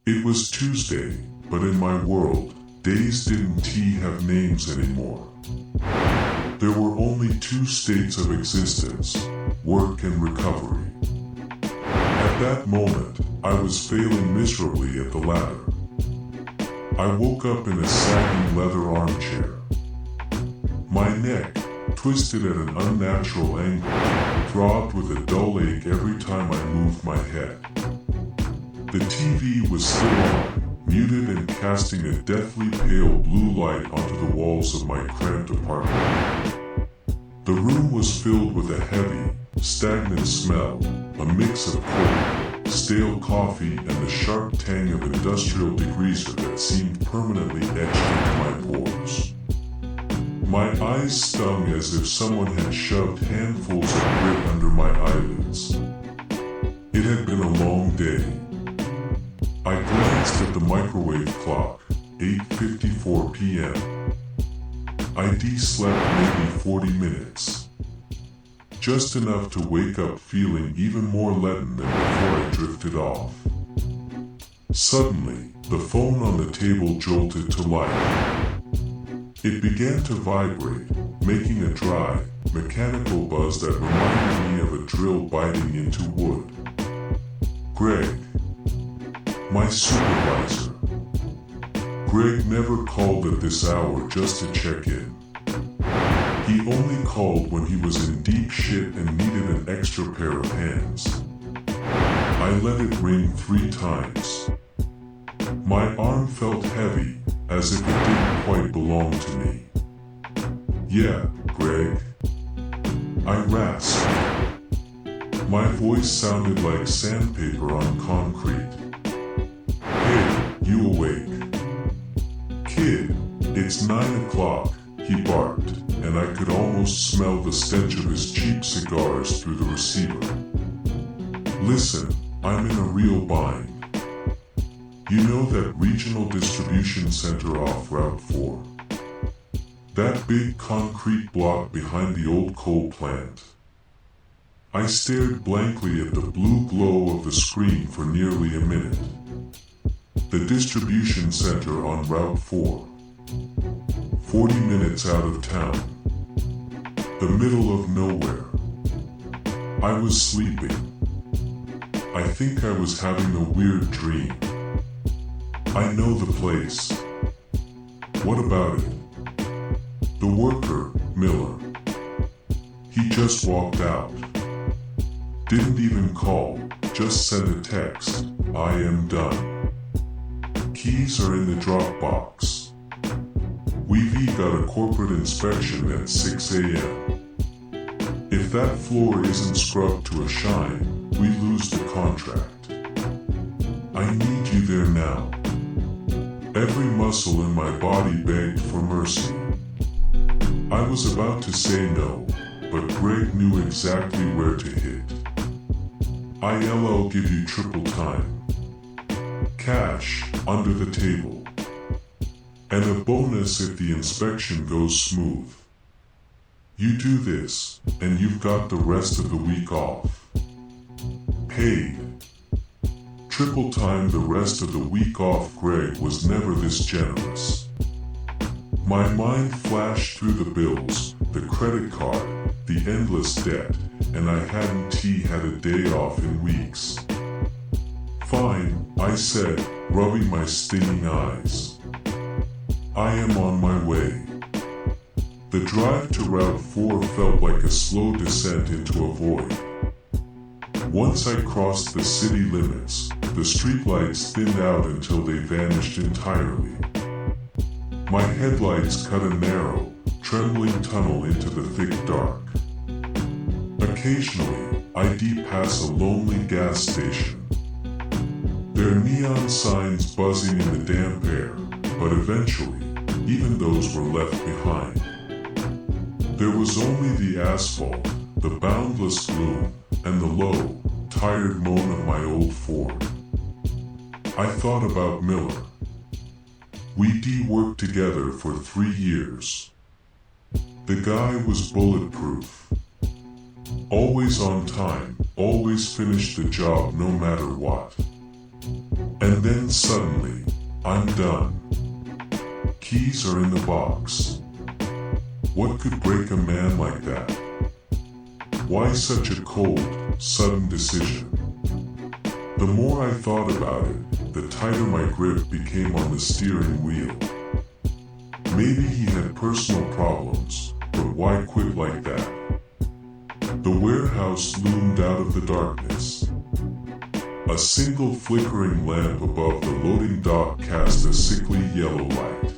It was Tuesday, but in my world, days didn't have names anymore. There were only two states of existence, work and recovery. At that moment, I was failing miserably at the latter. I woke up in a sagging leather armchair. My neck, twisted at an unnatural angle, throbbed with a dull ache every time I moved my head. The TV was still on, muted and casting a deathly pale blue light onto the walls of my cramped apartment. The room was filled with a heavy, stagnant smell, a mix of cold, stale coffee and the sharp tang of industrial degreaser that seemed permanently etched into my pores. My eyes stung as if someone had shoved handfuls of grit under my eyelids. It had been a long day. I glanced at the microwave clock, 8:54 p.m. I slept maybe 40 minutes. Just enough to wake up feeling even more leaden than before I drifted off. Suddenly, the phone on the table jolted to life. It began to vibrate, making a dry, mechanical buzz that reminded me of a drill biting into wood. Greg. My supervisor. Greg never called at this hour just to check in. He only called when he was in deep shit and needed an extra pair of hands. I let it ring 3 times. My arm felt heavy, as if it didn't quite belong to me. Yeah, Greg. I rasped. My voice sounded like sandpaper on concrete. Hey, you awake? Kid, it's 9 o'clock, he barked, and I could almost smell the stench of his cheap cigars through the receiver. Listen, I'm in a real bind. You know that regional distribution center off Route 4? That big concrete block behind the old coal plant. I stared blankly at the blue glow of the screen for nearly a minute. The distribution center on Route 4. 40 minutes out of town. The middle of nowhere. I was sleeping. I think I was having a weird dream. I know the place. What about it? The worker, Miller. He just walked out. Didn't even call, just sent a text. I am done. Keys are in the Dropbox. We've got a corporate inspection at 6 a.m. If that floor isn't scrubbed to a shine, we lose the contract. I need you there now. Every muscle in my body begged for mercy. I was about to say no, but Greg knew exactly where to hit. I'll give you triple time. Cash, under the table. And a bonus if the inspection goes smooth. You do this, and you've got the rest of the week off. Paid. Triple time the rest of the week off. Greg was never this generous. My mind flashed through the bills, the credit card, the endless debt, and I hadn't had a day off in weeks. Fine, I said, rubbing my stinging eyes. I am on my way. The drive to Route 4 felt like a slow descent into a void. Once I crossed the city limits, the streetlights thinned out until they vanished entirely. My headlights cut a narrow, trembling tunnel into the thick dark. Occasionally, I'd pass a lonely gas station. Their neon signs buzzing in the damp air, but eventually, even those were left behind. There was only the asphalt, the boundless gloom, and the low, tired moan of my old Ford. I thought about Miller. We worked together for 3 years. The guy was bulletproof. Always on time, always finished the job no matter what. And then suddenly, I'm done. Keys are in the box. What could break a man like that? Why such a cold, sudden decision? The more I thought about it, the tighter my grip became on the steering wheel. Maybe he had personal problems, but why quit like that? The warehouse loomed out of the darkness. A single flickering lamp above the loading dock cast a sickly yellow light.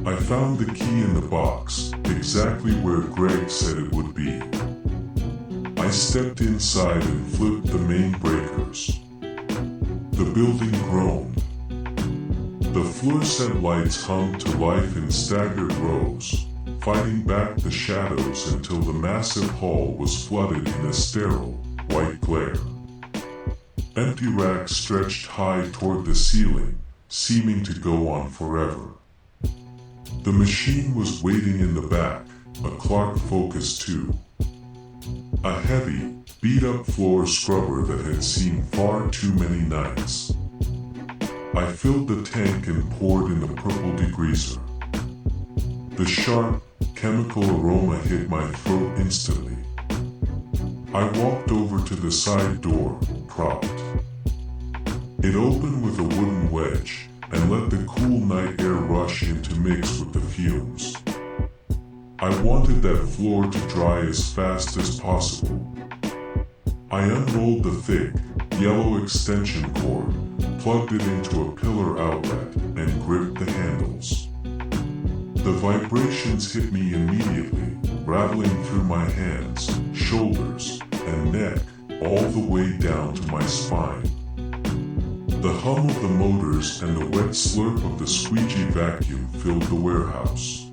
I found the key in the box, exactly where Greg said it would be. I stepped inside and flipped the main breakers. The building groaned. The fluorescent lights hung to life in staggered rows, fighting back the shadows until the massive hall was flooded in a sterile, white glare. Empty racks stretched high toward the ceiling, seeming to go on forever. The machine was waiting in the back, a Clark Focus 2. A heavy, beat-up floor scrubber that had seen far too many nights. I filled the tank and poured in the purple degreaser. The sharp, chemical aroma hit my throat instantly. I walked over to the side door, propped. It opened with a wooden wedge and let the cool night air rush in to mix with the fumes. I wanted that floor to dry as fast as possible. I unrolled the thick, yellow extension cord, plugged it into a pillar outlet, and gripped the handles. The vibrations hit me immediately, rattling through my hands, shoulders, and neck, all the way down to my spine. The hum of the motors and the wet slurp of the squeegee vacuum filled the warehouse.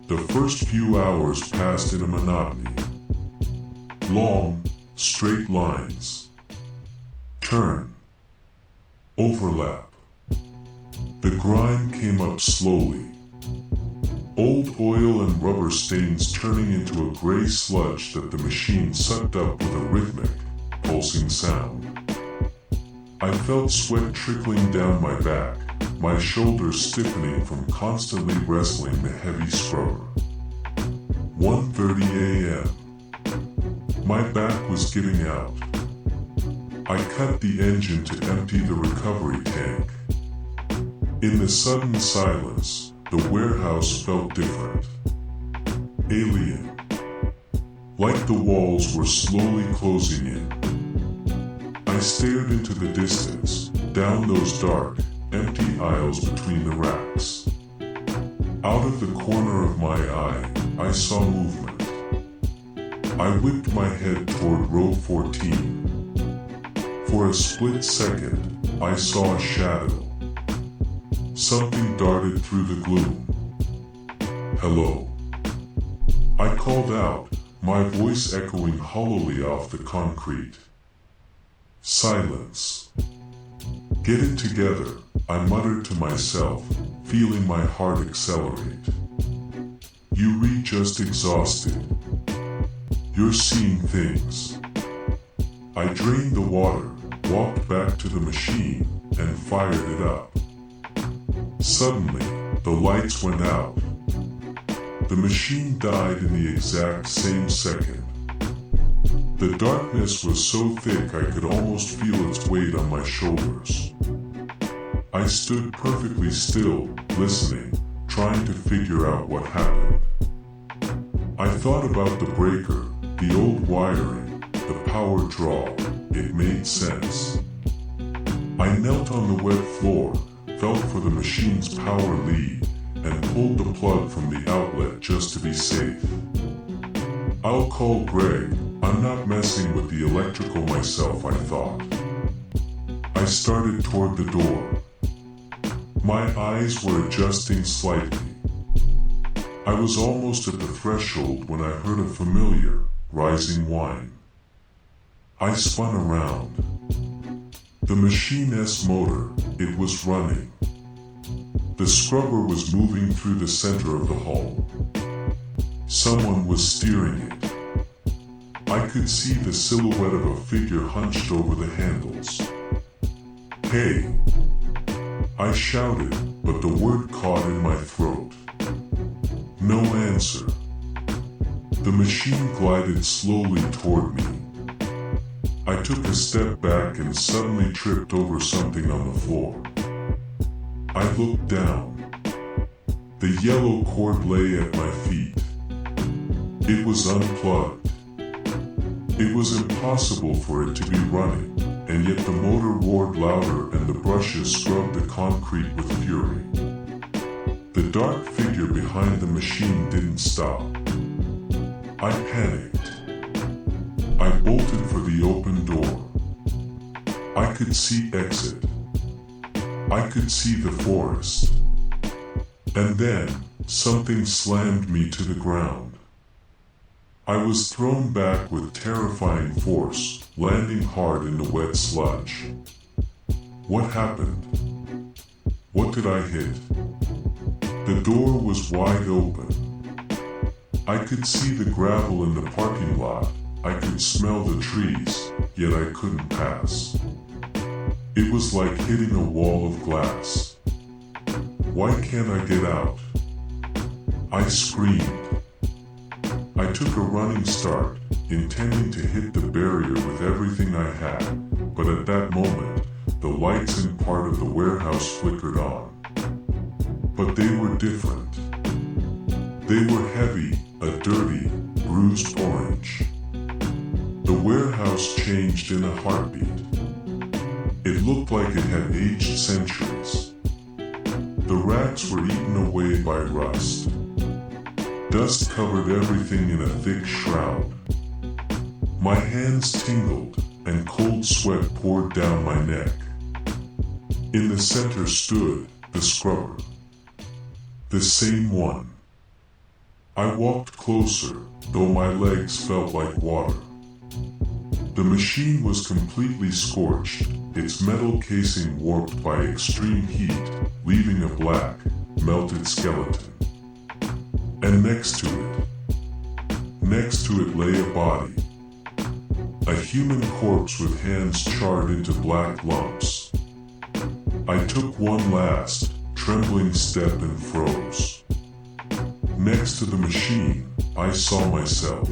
The first few hours passed in a monotony. Long, straight lines. Turn. Overlap. The grind came up slowly. Old oil and rubber stains turning into a gray sludge that the machine sucked up with a rhythmic, pulsing sound. I felt sweat trickling down my back, my shoulders stiffening from constantly wrestling the heavy scrubber. 1:30 a.m. My back was giving out. I cut the engine to empty the recovery tank. In the sudden silence, the warehouse felt different. Alien. Like the walls were slowly closing in. I stared into the distance, down those dark, empty aisles between the racks. Out of the corner of my eye, I saw movement. I whipped my head toward row 14. For a split second, I saw a shadow. Something darted through the gloom. Hello. I called out, my voice echoing hollowly off the concrete. Silence. Get it together, I muttered to myself, feeling my heart accelerate. You read just exhausted. You're seeing things. I drained the water, walked back to the machine, and fired it up. Suddenly, the lights went out. The machine died in the exact same second. The darkness was so thick I could almost feel its weight on my shoulders. I stood perfectly still, listening, trying to figure out what happened. I thought about the breaker, the old wiring, the power draw. It made sense. I knelt on the wet floor, felt for the machine's power lead, and pulled the plug from the outlet just to be safe. I'll call Greg, I'm not messing with the electrical myself, I thought. I started toward the door. My eyes were adjusting slightly. I was almost at the threshold when I heard a familiar, rising whine. I spun around. The machine's motor, it was running. The scrubber was moving through the center of the hull. Someone was steering it. I could see the silhouette of a figure hunched over the handles. Hey! I shouted, but the word caught in my throat. No answer. The machine glided slowly toward me. I took a step back and suddenly tripped over something on the floor. I looked down. The yellow cord lay at my feet. It was unplugged. It was impossible for it to be running, and yet the motor roared louder and the brushes scrubbed the concrete with fury. The dark figure behind the machine didn't stop. I panicked. I bolted for the open door. I could see exit. I could see the forest. And then, something slammed me to the ground. I was thrown back with terrifying force, landing hard in the wet sludge. What happened? What did I hit? The door was wide open. I could see the gravel in the parking lot. I could smell the trees, yet I couldn't pass. It was like hitting a wall of glass. Why can't I get out? I screamed. I took a running start, intending to hit the barrier with everything I had, but at that moment, the lights in part of the warehouse flickered on. But they were different. They were heavy, a dirty, bruised orange. The warehouse changed in a heartbeat. It looked like it had aged centuries. The racks were eaten away by rust. Dust covered everything in a thick shroud. My hands tingled, and cold sweat poured down my neck. In the center stood the scrubber. The same one. I walked closer, though my legs felt like water. The machine was completely scorched, its metal casing warped by extreme heat, leaving a black, melted skeleton. And next to it lay a body. A human corpse with hands charred into black lumps. I took one last, trembling step and froze. Next to the machine, I saw myself.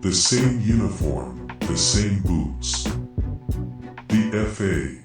The same uniform, the same boots. The FA.